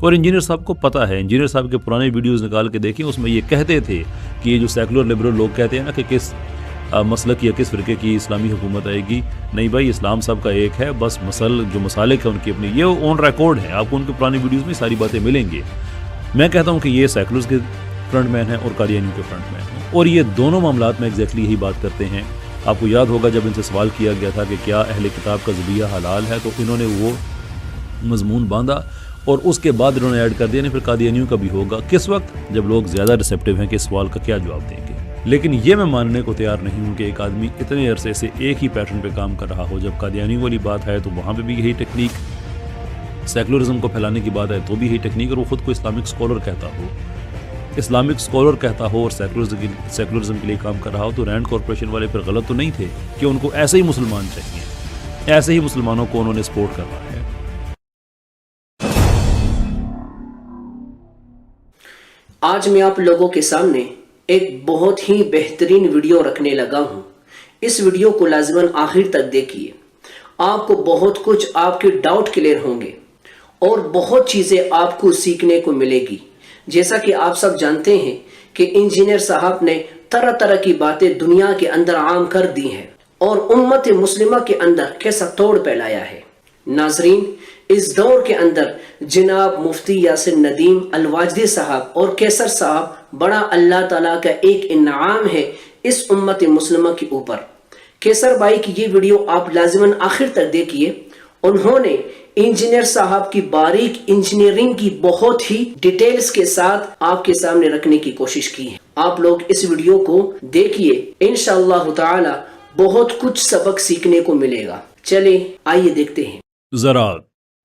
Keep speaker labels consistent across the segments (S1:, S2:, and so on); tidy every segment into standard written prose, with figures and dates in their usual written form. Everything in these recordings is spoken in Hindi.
S1: और इंजीनियर साहब को पता है, इंजीनियर साहब के पुराने वीडियोस निकाल के देखें, उसमें ये कहते थे कि ये जो सेकुलर लिबरल लोग कहते हैं ना कि किस मसलक या किस फ़िरके की इस्लामी हुकूमत आएगी, नहीं भाई, इस्लाम सब का एक है, बस जो मसालिक है उनकी अपनी, ये ऑन रिकॉर्ड है, आपको उनके पुराने वीडियोज़ में सारी बातें मिलेंगी। मैं कहता हूँ कि ये सेकुलर्स के फ्रंटमैन हैं और कादियानियों के फ्रंटमैन हैं, और ये दोनों मामलात में एग्जैक्टली यही बात करते हैं। आपको याद होगा जब इनसे सवाल किया गया था कि क्या अहले किताब का ज़बिया हलाल है, तो इन्होंने वो मजमून बांधा और उसके बाद इन्होंने ऐड कर दिया नहीं फिर कादियानियों का भी होगा, किस वक्त जब लोग ज़्यादा रिसेप्टिव हैं कि इस सवाल का क्या जवाब देंगे। लेकिन ये मैं मानने को तैयार नहीं हूँ कि एक आदमी इतने अरसे से एक ही पैटर्न पे काम कर रहा हो। जब कादियानियों वाली बात है तो वहाँ पे भी यही टेक्निक, सेकुलरिज्म को फैलाने की बात है तो भी यही टेक्निक, और वो खुद को इस्लामिक स्कॉलर कहता हो, इस्लामिक स्कॉलर कहता हो और सेकुलरिज्म के लिए काम कर रहा हो, तो रैंड कॉरपोरेशन वाले फिर गलत तो नहीं थे कि उनको ऐसे ही मुसलमान चाहिए, ऐसे ही मुसलमानों को उन्होंने सपोर्ट करना है।
S2: आज मैं आप लोगों के सामने एक बहुत ही बेहतरीन वीडियो रखने लगा हूं। इस वीडियो को लाज़िमन आखिर तक देखिए, आपको बहुत कुछ आपके डाउट क्लियर होंगे और बहुत चीजें आपको सीखने को मिलेगी। जैसा कि आप सब जानते हैं कि इंजीनियर साहब ने तरह तरह की बातें दुनिया के अंदर आम कर दी हैं और उम्मत मुस्लिमा के अंदर कैसा तोड़ फैलाया है। नाजरीन, इस दौर के अंदर जनाब मुफ्ती यासिर नदीम अलवाजदी साहब और कैसर साहब, बड़ा अल्लाह ताला का एक इनाम है इस उम्मत मुस्लिमा के ऊपर। कैसर भाई की ये वीडियो आप लाजिमन आखिर तक देखिए। उन्होंने इंजीनियर साहब की बारीक इंजीनियरिंग की बहुत ही डिटेल्स के साथ आपके सामने रखने की कोशिश की है। आप लोग इस वीडियो को देखिए, इंशाअल्लाह ताला बहुत कुछ सबक सीखने को मिलेगा। चले आइए देखते हैं,
S1: जरा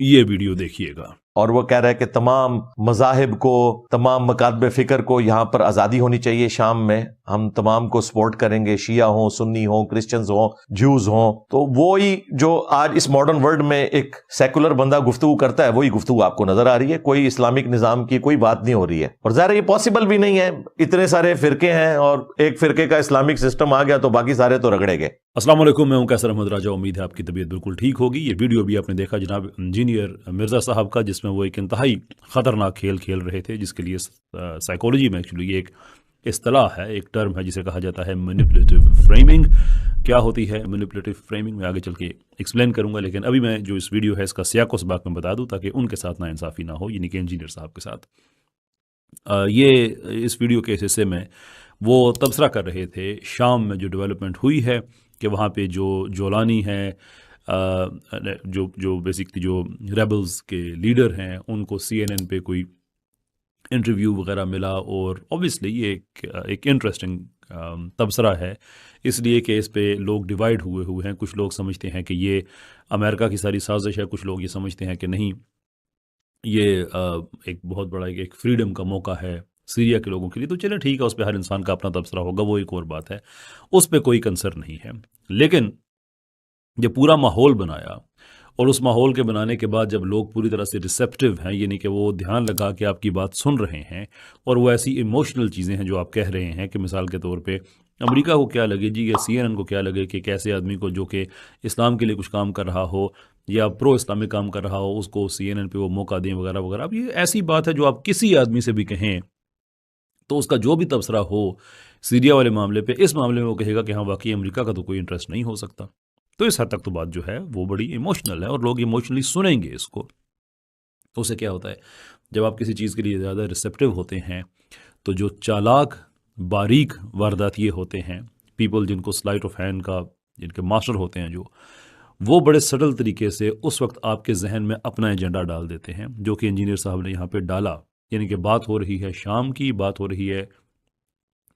S1: ये वीडियो देखिएगा।
S3: और वो कह रहा है कि तमाम मज़ाहिब को, तमाम मकातब फ़िक्र को यहाँ पर आज़ादी होनी चाहिए। शाम में हम तमाम को सपोर्ट करेंगे, शिया हों, सुन्नी हों, क्रिश्चियंस हों, ज्यूज़ हों। तो वही जो आज इस मॉडर्न वर्ल्ड में एक सेकुलर बंदा गुफ्तगू करता है, वही गुफ्तगू आपको नजर आ रही है। कोई इस्लामिक निज़ाम की कोई बात नहीं हो रही है, और ज़ाहिर ये पॉसिबल भी नहीं है। इतने सारे फ़िरके हैं और एक फ़िरके का इस्लामिक सिस्टम आ गया तो बाकी सारे तो रगड़े गए।
S1: अस्सलाम वालेकुम, मैं हूं कैसर अहमद राजा। उम्मीद है आपकी तबीयत बिल्कुल ठीक होगी। ये वीडियो भी आपने देखा जनाब इंजीनियर मिर्ज़ा साहब का, जिसमें वो एक इंतहाई ख़तरनाक खेल खेल रहे थे, जिसके लिए साइकोलॉजी में एक्चुअली एक इस्तिलाह है, एक टर्म है जिसे कहा जाता है मैनिपुलेटिव फ्रेमिंग। क्या होती है मैनिपुलेटिव फ्रेमिंग, मैं आगे चल के एक्सप्लेन करूंगा, लेकिन अभी मैं जो इस वीडियो है इसका सियाक व सबाक में बता दूं ताकि उनके साथ नाइंसाफ़ी ना हो, यानी कि इंजीनियर साहब के साथ। ये इस वीडियो के इस हिस्से में वो तबसरा कर रहे थे शाम में जो डेवलपमेंट हुई है कि वहाँ पे जो जोलानी है, जो बेसिकली जो रेबल्स के लीडर हैं, उनको CNN पे कोई इंटरव्यू वगैरह मिला। और ऑब्वियसली ये एक इंटरेस्टिंग तबसरा है, इसलिए कि इस पे लोग डिवाइड हुए हैं। कुछ लोग समझते हैं कि ये अमेरिका की सारी साजिश है, कुछ लोग ये समझते हैं कि नहीं, ये एक बहुत बड़ा एक फ्रीडम का मौका है सीरिया के लोगों के लिए। तो चले ठीक है, उस पर हर इंसान का अपना तबसरा होगा, वो एक और बात है, उस पर कोई कंसर्न नहीं है। लेकिन ये पूरा माहौल बनाया, और उस माहौल के बनाने के बाद जब लोग पूरी तरह से रिसेप्टिव हैं, यानी कि वो ध्यान लगा के आपकी बात सुन रहे हैं, और वो ऐसी इमोशनल चीज़ें हैं जो आप कह रहे हैं कि मिसाल के तौर पे अमेरिका को क्या लगे जी, या CNN को क्या लगे कि कैसे आदमी को जो कि इस्लाम के लिए कुछ काम कर रहा हो या प्रो इस्लामिक काम कर रहा हो, उसको CNN पे वो मौका दें वगैरह वगैरह। अब ये ऐसी बात है जो आप किसी आदमी से भी कहें तो उसका जो भी तबसरा हो सीरिया वाले मामले पे, इस मामले में वो कहेगा कि हाँ वाकई अमेरिका का तो कोई इंटरेस्ट नहीं हो सकता। तो इस हद तक तो बात जो है वो बड़ी इमोशनल है और लोग इमोशनली सुनेंगे इसको। तो उससे क्या होता है, जब आप किसी चीज़ के लिए ज़्यादा रिसेप्टिव होते हैं तो जो चालाक बारीक वारदातिये होते हैं, पीपल जिनको स्लाइट ऑफ हैंड का, जिनके मास्टर होते हैं, जो वो बड़े सटल तरीके से उस वक्त आपके जहन में अपना एजेंडा डाल देते हैं, जो कि इंजीनियर साहब ने यहाँ पे डाला। यानी कि बात हो रही है शाम की, बात हो रही है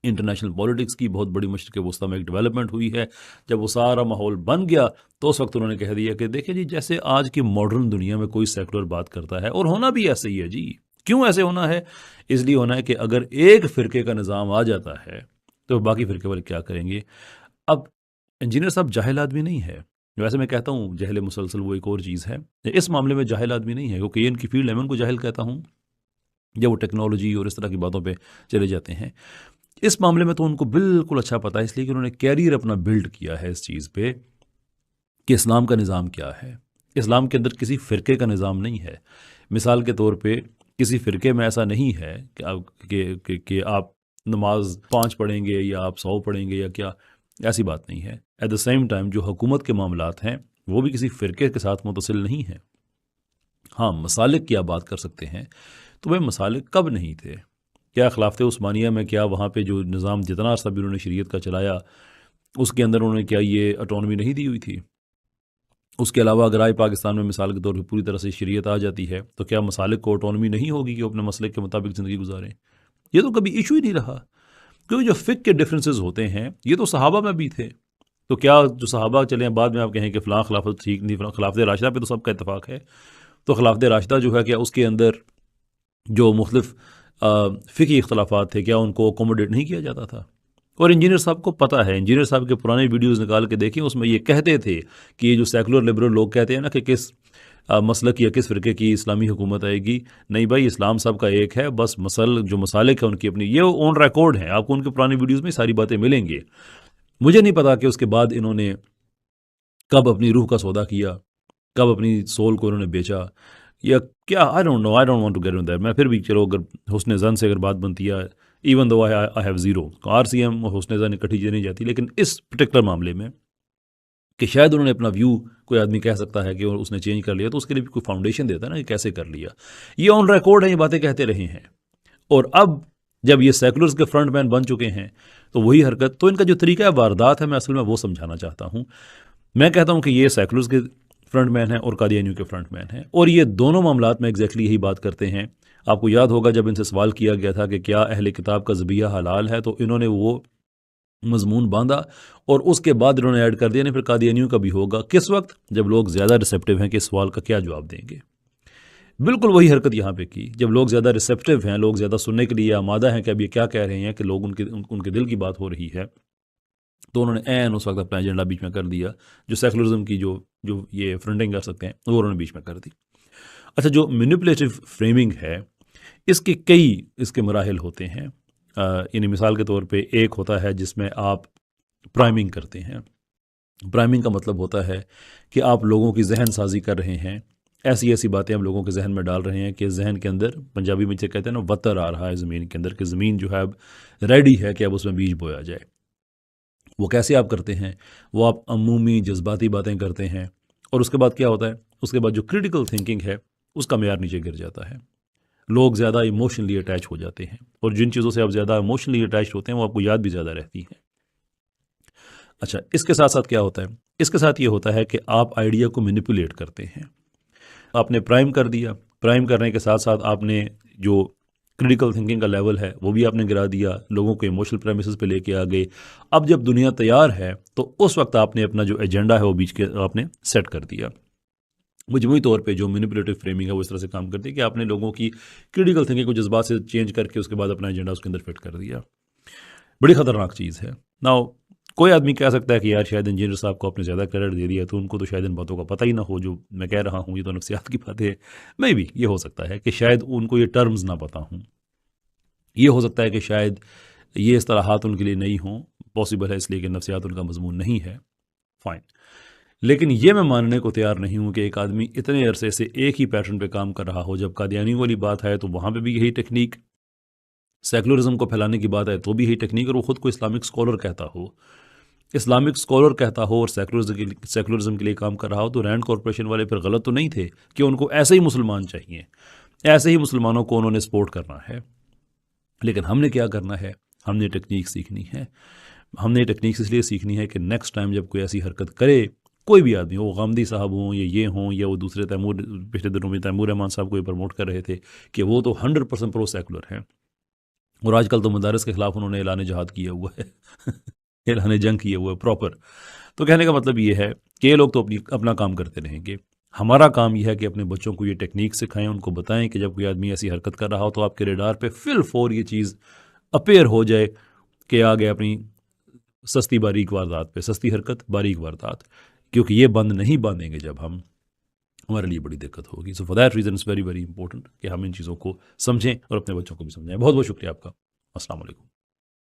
S1: इंटरनेशनल पॉलिटिक्स की। बहुत बड़ी मशरिक़ वस्ता में एक डेवलपमेंट हुई है। जब वो सारा माहौल बन गया तो उस वक्त उन्होंने कह दिया कि देखिए जी, जैसे आज की मॉडर्न दुनिया में कोई सेकुलर बात करता है, और होना भी ऐसे ही है जी। क्यों ऐसे होना है? इसलिए होना है कि अगर एक फ़िरके का निज़ाम आ जाता है तो बाकी फ़िरके वाले क्या करेंगे। अब इंजीनियर साहब जाहिल आदमी नहीं है। वैसे मैं कहता हूँ जहल मुसलसल वो एक और चीज़ है, इस मामले में जाहिल आदमी नहीं है, क्योंकि ये इनकी फील्ड है। मैं उनको जाहिल कहता हूँ जब वो टेक्नोलॉजी और इस तरह की बातों पे चले जाते हैं। इस मामले में तो उनको बिल्कुल अच्छा पता है, इसलिए कि उन्होंने कैरियर अपना बिल्ड किया है इस चीज़ पे कि इस्लाम का निज़ाम क्या है। इस्लाम के अंदर किसी फ़िरके का निज़ाम नहीं है। मिसाल के तौर पे किसी फ़िरके में ऐसा नहीं है कि आप नमाज 5 पढ़ेंगे या आप 100 पढ़ेंगे या क्या, ऐसी बात नहीं है। एट द सेम टाइम जो हुकूमत के मामलात हैं वो भी किसी फ़िरके के साथ मुतसिल नहीं है। हाँ, मसालिक की आप बात कर सकते हैं, तो वह मसालिक कब नहीं थे? क्या खिलाफत उस्मानिया में क्या वहाँ पे जो निज़ाम जितना अर्सा भी उन्होंने शरीयत का चलाया, उसके अंदर उन्होंने क्या ये ऑटोनॉमी नहीं दी हुई थी? उसके अलावा अगर आए पाकिस्तान में मिसाल के तौर पर पूरी तरह से शरीयत आ जाती है, तो क्या मसालिक को ऑटोनॉमी नहीं होगी कि वो अपने मसले के मुताबिक ज़िंदगी गुजारें? ये तो कभी इशू ही नहीं रहा, क्योंकि जो फ़िक़्ह के डिफरेंसेस होते हैं ये तो सहाबा में भी थे। तो क्या जो सहाबा चले बाद में आप कहें कि फ़लाँ खिलाफत ठीक नहीं, खिलाफत राशिदा पे तो सबका इत्तेफाक है, तो खिलाफत राशिदा जो है क्या उसके अंदर जो मुख्तलिफ फ़िक़्ही इख्तलाफात थे क्या उनको अकोमोडेट नहीं किया जाता था? और इंजीनियर साहब को पता है, इंजीनियर साहब के पुराने वीडियोज़ निकाल के देखिए, उसमें ये कहते थे कि ये जो सेकुलर लिबरल लोग कहते हैं ना कि किस मसलक या किस फ़िरके की इस्लामी हुकूमत आएगी, नहीं भाई, इस्लाम सब का एक है, बस जो मसालिक है उनकी अपनी, ये ऑन रिकॉर्ड हैं, आपको उनके पुरानी वीडियोज़ में सारी बातें मिलेंगी। मुझे नहीं पता कि उसके बाद इन्होंने कब अपनी रूह का सौदा किया, कब अपनी सोल को इन्होंने बेचा या क्या, I don't know, I don't want to get in that. मैं फिर भी चलो अगर हुस्न ज़न से अगर बात बनती है, even though I have zero, RCM और हुस्न ज़न इकट्ठी चीज़ें नहीं जाती, लेकिन इस पर्टिकुलर मामले में कि शायद उन्होंने अपना व्यू, कोई आदमी कह सकता है कि उसने चेंज कर लिया, तो उसके लिए भी कोई फाउंडेशन देता है ना कि कैसे कर लिया। ये ऑन रिकॉर्ड है, ये बातें कहते रहे हैं, और अब जब ये सेकुलर्स के फ्रंट मैन बन चुके हैं तो वही हरकत, तो इनका जो तरीका वारदात है मैं असल में वो समझाना चाहता हूँ। मैं कहता हूँ कि ये सेकुलर्स के फ्रंट मैन हैं और कादियानियों के फ्रंट मैन हैं, और ये दोनों मामलात में एग्जैक्टली यही बात करते हैं। आपको याद होगा जब इनसे सवाल किया गया था कि क्या अहले किताब का ज़बिया हलाल है, तो इन्होंने वो मजमून बांधा और उसके बाद इन्होंने ऐड कर दिया नहीं फिर कादियानियों का भी होगा, किस वक्त, जब लोग ज़्यादा रिसेप्टिव हैं कि इस सवाल का क्या जवाब देंगे। बिल्कुल वही हरकत यहाँ पे की, जब लोग ज़्यादा रिसेप्टिव हैं, लोग ज़्यादा सुनने के लिए आमादा हैं कि अब ये क्या कह रहे हैं, कि लोग उनके दिल की बात हो रही है, तो उन्होंने ऐन उस वक्त अपना एजेंडा बीच में कर दिया, जो सेकुलरिज्म की जो ये फ्रंटिंग कर सकते हैं वो उन्होंने बीच में कर दी। अच्छा, जो मैनिपुलेटिव फ्रेमिंग है इसके कई इसके मराहिल होते हैं। यानी मिसाल के तौर पे एक होता है जिसमें आप प्राइमिंग करते हैं। प्राइमिंग का मतलब होता है कि आप लोगों की जहन साजी कर रहे हैं, ऐसी ऐसी बातें आप लोगों के जहन में डाल रहे हैं कि जहन के अंदर, पंजाबी में कहते हैं ना, वतर आ रहा है ज़मीन के अंदर, कि ज़मीन जो है अब रेडी है कि अब उसमें बीज बोया जाए। वो कैसे आप करते हैं? वो आप अमूमी जज्बाती बातें करते हैं, और उसके बाद क्या होता है, उसके बाद जो क्रिटिकल थिंकिंग है उसका मेयार नीचे गिर जाता है। लोग ज़्यादा इमोशनली अटैच हो जाते हैं, और जिन चीज़ों से आप ज़्यादा इमोशनली अटैच होते हैं वो आपको याद भी ज़्यादा रहती हैं। अच्छा, इसके साथ साथ क्या होता है? इसके साथ ये होता है कि आप आइडिया को मैनिपुलेट करते हैं। आपने प्राइम कर दिया, प्राइम करने के साथ साथ आपने जो क्रिटिकल थिंकिंग का लेवल है वो भी आपने गिरा दिया, लोगों को इमोशनल प्रेमिसेस पे लेके आ गए। अब जब दुनिया तैयार है तो उस वक्त आपने अपना जो एजेंडा है वो बीच के आपने सेट कर दिया। मजमूई तौर पे जो मैनिपुलेटिव फ्रेमिंग है वो इस तरह से काम करती है कि आपने लोगों की क्रिटिकल थिंकिंग को जज्बात से चेंज करके उसके बाद अपना एजेंडा उसके अंदर फिट कर दिया। बड़ी ख़तरनाक चीज़ है। नाउ कोई आदमी कह सकता है कि यार शायद इंजीनियर साहब को आपने ज़्यादा क्रेडिट दे दिया, तो उनको तो शायद इन बातों का पता ही ना हो जो मैं कह रहा हूँ, ये तो नफ्सियात की बात है। मे भी ये हो सकता है कि शायद उनको ये टर्म्स ना पता हूँ, ये हो सकता है कि शायद ये इस्तिलाहात उनके लिए नहीं हों, पॉसिबल है इसलिए कि नफ्सियात उनका मजमून नहीं है, फ़ाइन। लेकिन ये मैं मानने को तैयार नहीं हूँ कि एक आदमी इतने अरसे से एक ही पैटर्न पे काम कर रहा हो। जब कादियानी वाली बात है तो वहाँ पे भी यही टेक्निक, सेकुलरिज्म को फैलाने की बात है तो भी यही टेक्निक, और वो ख़ुद को इस्लामिक स्कॉलर कहता हो, इस्लामिक स्कॉलर कहता हो और सेकुलरिज्म के लिए काम कर रहा हो, तो रैंड कॉरपोरेशन वाले फिर गलत तो नहीं थे कि उनको ऐसे ही मुसलमान चाहिए, ऐसे ही मुसलमानों को उन्होंने सपोर्ट करना है। लेकिन हमने क्या करना है? हमने टेक्निक सीखनी है। हमने टेक्निक्स इसलिए सीखनी है कि नेक्स्ट टाइम जब कोई ऐसी हरकत करे, कोई भी आदमी हो, गामदी साहब हों या ये हों या वो दूसरे तैमूर, पिछले दिनों में तैमूर रहमान साहब को ये प्रमोट कर रहे थे कि वो तो 100% प्रो सेकुलर हैं, और आजकल तो मदारस के ख़िलाफ़ उन्होंने ऐलान जहाद किया हुआ है ऐलान जंग किया हुआ है प्रॉपर। तो कहने का मतलब ये है कि ये लोग तो अपना काम करते रहेंगे। हमारा काम यह है कि अपने बच्चों को ये टेक्निक सिखाएं, उनको बताएं कि जब कोई आदमी ऐसी हरकत कर रहा हो तो आपके रेडार पे फिल फॉर ये चीज़ अपेयर हो जाए कि आ गए अपनी सस्ती बारीक वारदात पे, सस्ती हरकत बारीक वारदात, क्योंकि ये बंद नहीं बांधेंगे जब हम, हमारे लिए बड़ी दिक्कत होगी। So for that reason it's very very important कि हम इन चीज़ों को समझें और अपने बच्चों को भी समझाएं। बहुत बहुत शुक्रिया आपका। अस्सलाम वालेकुम।